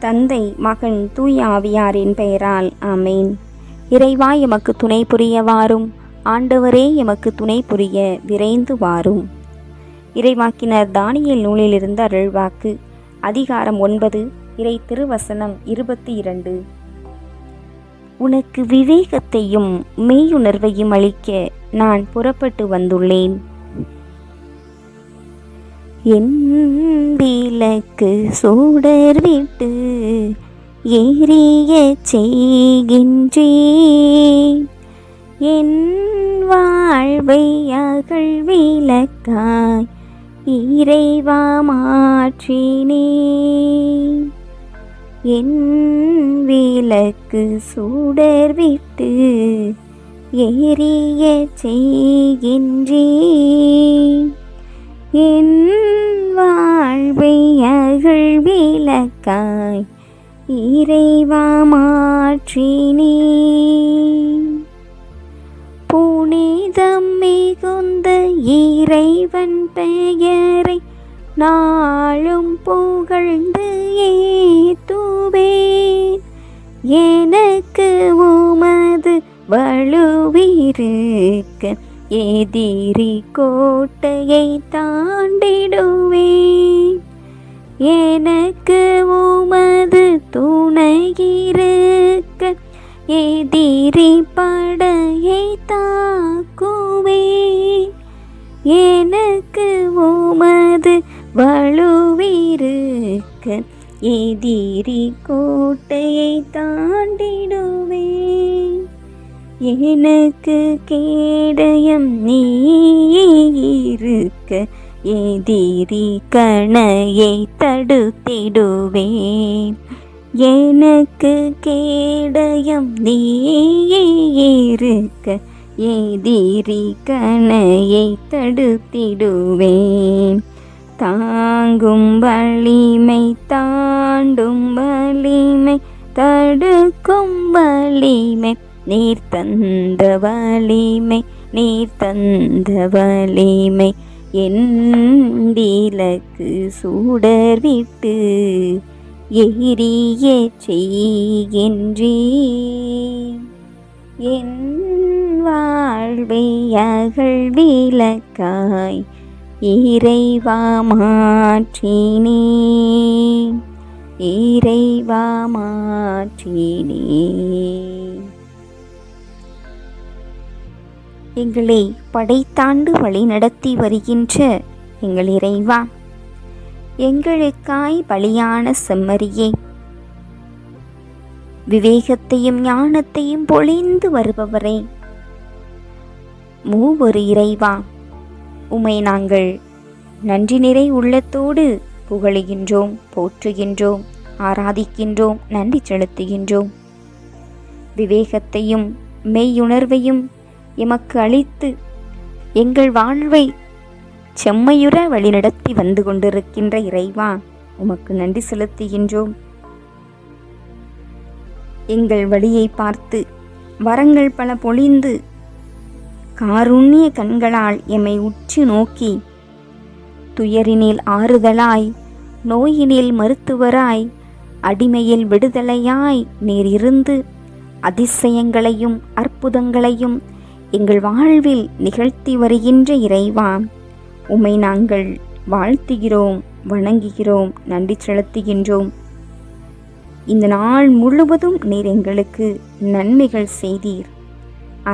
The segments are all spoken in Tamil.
தந்தை, மகன், தூய ஆவியாரின் பெயரால் ஆமேன். இறைவா, எமக்கு துணை புரிய வாரும். ஆண்டவரே, எமக்கு துணை புரிய விரைந்து வாரும். இறைவாக்கினர் தானியேல் நூலிலிருந்து அருள்வாக்கு. அதிகாரம் 9, இறை திருவசனம் 22. உனக்கு விவேகத்தையும் மெய்யுணர்வையும் அளிக்க நான் புறப்பட்டு வந்துள்ளேன். என் விளக்கு சுடர் விட்டு எரிய செய்கின்றேன், என் வாழ்வை அகல் விளக்காய் இறைவா மாற்றினேன். என் விளக்கு சுடர் விட்டு எரிய செய்கின்றேன், என் வாழ்வை அகல் விளக்காய் இறைவா மாற்றினேன். புனிதம் மிகுந்த இறைவன் பெயரை நாளும் புகழ்ந்து ஏத்துவேன். எனக்கு உமது வலுவிருக்க எதிரி கோட்டையை தாண்டிடுவேன். எனக்கு உமது துணையிருக்க எதிரி படையை தாக்குவேன். எனக்கு உமது வலுவிருக்க எதிரி கோட்டையை தாண்டிடுவேன். எனக்கு கேடயம் நீயிருக்க எதிரி கணையை தடுத்திடுவேன். எனக்கு கேடயம் நீயிருக்க எதிரி கணையை தடுத்திடுவேன். தாங்கும் வலிமை, தாண்டும் வலிமை, தடுக்கும் வலிமை, நீர் தந்த வலிமை, நீர் தந்த வலிமை, என் விளக்கு சுடர் விட்டு எரிய செய்கின்றேன். என் வாழ்வை அகல் விளக்காய் இறைவா மாற்றினேன், இறைவா மாற்றினேன். எங்களை படைத்தாண்டு வழி நடத்தி வருகின்ற எங்கள் இறைவா, எங்களுக்காய் பலியான செம்மறியே, விவேகத்தையும் ஞானத்தையும் பொழிந்து வருபவரே, மூவொரு இறைவா, உம்மை நாங்கள் நன்றி நிறை உள்ளத்தோடு புகழுகின்றோம், போற்றுகின்றோம், ஆராதிக்கின்றோம், நன்றி செலுத்துகின்றோம். விவேகத்தையும் மெய்யுணர்வையும் எமக்கு அளித்து எங்கள் வாழ்வை செம்மையுற வழிநடத்தி வந்து கொண்டிருக்கின்ற இறைவா, உமக்கு நன்றி செலுத்துகின்றோம். எங்கள் வழியை பார்த்து வரங்கள் பல பொழிந்து காருண்ய கண்களால் எம்மை உற்று நோக்கி துயரினில் ஆறுதலாய், நோயினில் மருத்துவராய், அடிமையில் விடுதலையாய் நீர் இருந்து அதிசயங்களையும் அற்புதங்களையும் எங்கள் வாழ்வில் நிகழ்த்தி வருகின்ற இறைவா, உம்மை நாங்கள் வாழ்த்துகிறோம், வணங்குகிறோம், நன்றி செலுத்துகின்றோம். இந்த நாள் முழுவதும் நீர் எங்களுக்கு நன்மைகள் செய்தீர்,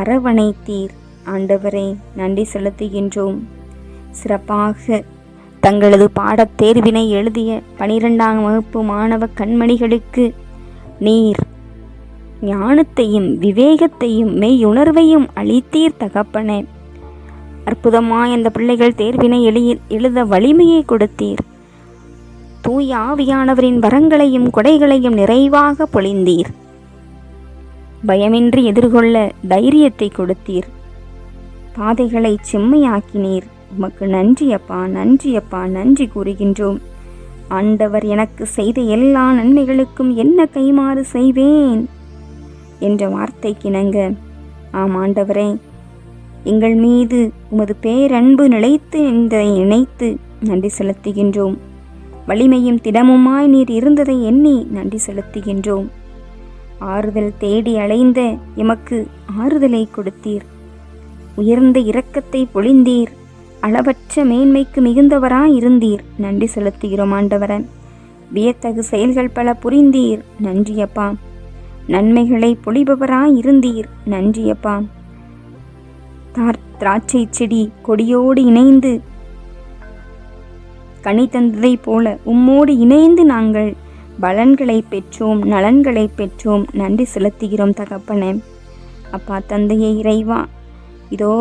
அரவணைத்தீர். ஆண்டவரே, நன்றி செலுத்துகின்றோம். சிறப்பாக தங்களது பாடத் தேர்வினை எழுதிய 12ஆம் வகுப்பு மாணவ கண்மணிகளுக்கு நீர் ஞானத்தையும் விவேகத்தையும் மெய்யுணர்வையும் அளித்தீர் தகப்பனே. அற்புதமாய் அந்த பிள்ளைகள் தேர்வினை எழுத வலிமையை கொடுத்தீர். தூய ஆவியானவரின் வரங்களையும் கொடைகளையும் நிறைவாக பொழிந்தீர். பயமின்றி எதிர்கொள்ள தைரியத்தை கொடுத்தீர். பாதைகளை செம்மையாக்கினீர். உமக்கு நன்றி அப்பா, நன்றி அப்பா, நன்றி கூறுகின்றோம். ஆண்டவர் எனக்கு செய்த எல்லா நன்மைகளுக்கும் என்ன கைமாறு செய்வேன் என்ற வார்த்தைக்கிணங்க, ஆம் ஆண்டவரே, எங்கள் மீது உமது பேரன்பு நிலைத்து என்பதை நினைத்து நன்றி செலுத்துகின்றோம். வலிமையும் திடமுமாய் நீர் இருந்ததை எண்ணி நன்றி செலுத்துகின்றோம். ஆறுதல் தேடி அலைந்த எமக்கு ஆறுதலை கொடுத்தீர். உயர்ந்த இரக்கத்தை பொழிந்தீர். அளவற்ற மேன்மைக்கு மிகுந்தவராய் இருந்தீர். நன்றி செலுத்துகிறோம் ஆண்டவரன். வியத்தகு செயல்கள் பல புரிந்தீர். நன்றியப்பா. நன்மைகளை பொழிபவராய் இருந்தீர். நன்றியப்பா. திராட்சை செடி கொடியோடு இணைந்து கனி தந்ததை போல உம்மோடு இணைந்து நாங்கள் பலன்களை பெற்றோம், நலன்களை பெற்றோம். நன்றி செலுத்துகிறோம் தகப்பனே. அப்பா தந்தையே இறைவா, இதோ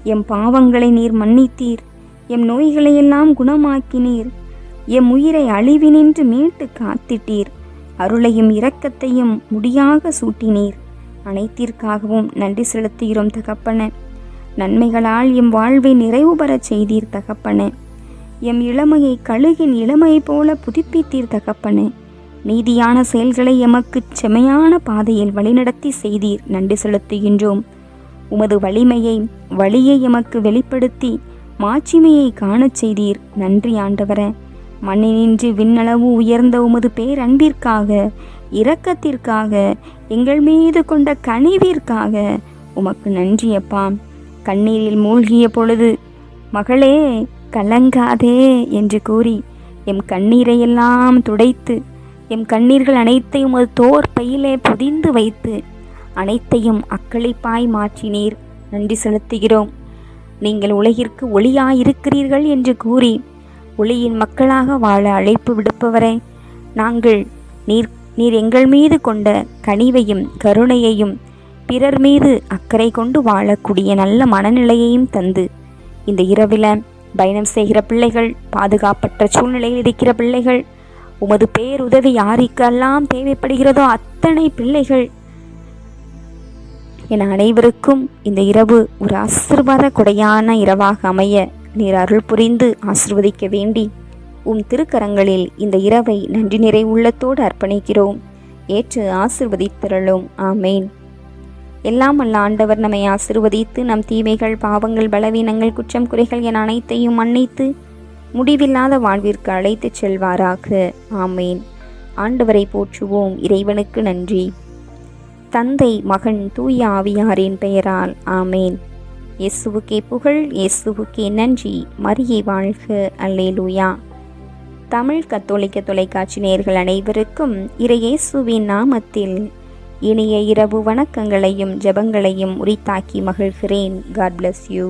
எம் பாவங்களை நீர் மன்னித்தீர். எம் நோய்களையெல்லாம் குணமாக்கினீர். எம் உயிரை அழிவினின்று மீட்டு காத்திட்டீர். அருளையும் இரக்கத்தையும் முடியாக சூட்டினீர். அனைத்திற்காகவும் நன்றி செலுத்துகிறோம் தகப்பனே. நன்மைகளால் எம் வாழ்வை நிறைவு பெறச் செய்தீர் தகப்பனே. எம் இளமையை கழுகின் இளமை போல புதுப்பித்தீர் தகப்பனே. நீதியான செயல்களை எமக்கு செமையான பாதையில் வழிநடத்தி செய்தீர். நன்றி செலுத்துகின்றோம். உமது வழியை எமக்கு வெளிப்படுத்தி மாட்சிமையை காணச் செய்தீர். நன்றி ஆண்டவரே. மண்ணினின்று விண்ணளவு உயர்ந்த உமது பேரன்பிற்காக, இரக்கத்திற்காக, எங்கள் மீது கொண்ட கனிவிற்காக உமக்கு நன்றியப்பா. கண்ணீரில் மூழ்கிய பொழுது மகளே கலங்காதே என்று கூறி எம் கண்ணீரையெல்லாம் துடைத்து, எம் கண்ணீர்கள் அனைத்தையும் ஒரு தோர் பையிலே பொதிந்து வைத்து அனைத்தையும் அக்களிப்பாய் மாற்றினீர். நன்றி செலுத்துகிறோம். நீங்கள் உலகிற்கு ஒளியாயிருக்கிறீர்கள் என்று கூறி ஒளியின் மக்களாக வாழ அழைப்பு விடுப்பவரே, நாங்கள் நீர் எங்கள் மீது கொண்ட கனிவையும் கருணையையும் பிறர் மீது அக்கறை கொண்டு வாழக்கூடிய நல்ல மனநிலையையும் தந்து, இந்த இரவில் பயணம் செய்கிற பிள்ளைகள், பாதுகாப்பற்ற சூழ்நிலையில் இருக்கிற பிள்ளைகள், உமது பேருதவி யாருக்கெல்லாம் தேவைப்படுகிறதோ அத்தனை பிள்ளைகள் என அனைவருக்கும் இந்த இரவு ஒரு ஆசீர்வாத கொடையான இரவாக அமைய நீர் அருள் புரிந்து ஆசீர்வதிக்க வேண்டி உம் திருக்கரங்களில் இந்த இரவை நன்றி நிறை உள்ளத்தோடு அர்ப்பணிக்கிறோம். ஏற்று ஆசீர்வதித்தருளும். ஆமேன். எல்லாம் அல்ல ஆண்டவர் நம்மை ஆசீர்வதித்து நம் தீமைகள், பாவங்கள், பலவீனங்கள், குற்றம், குறைகள் என அனைத்தையும் மன்னித்து முடிவில்லாத வாழ்விற்கு அழைத்துச் செல்வாராக. ஆமேன். ஆண்டவரை போற்றுவோம். இறைவனுக்கு நன்றி. தந்தை, மகன், தூய ஆவியாரின் பெயரால் ஆமேன். இயேசுவுக்கே புகழ், இயேசுவுக்கே நன்றி. மரியே வாழ்க. அல்லேலூயா. தமிழ் கத்தோலிக்க தொலைக்காட்சி நேயர்கள் அனைவருக்கும் இறையேசுவின் நாமத்தில் இனிய இரவு வணக்கங்களையும் ஜெபங்களையும் உரித்தாக்கி மகிழ்கிறேன். God bless you.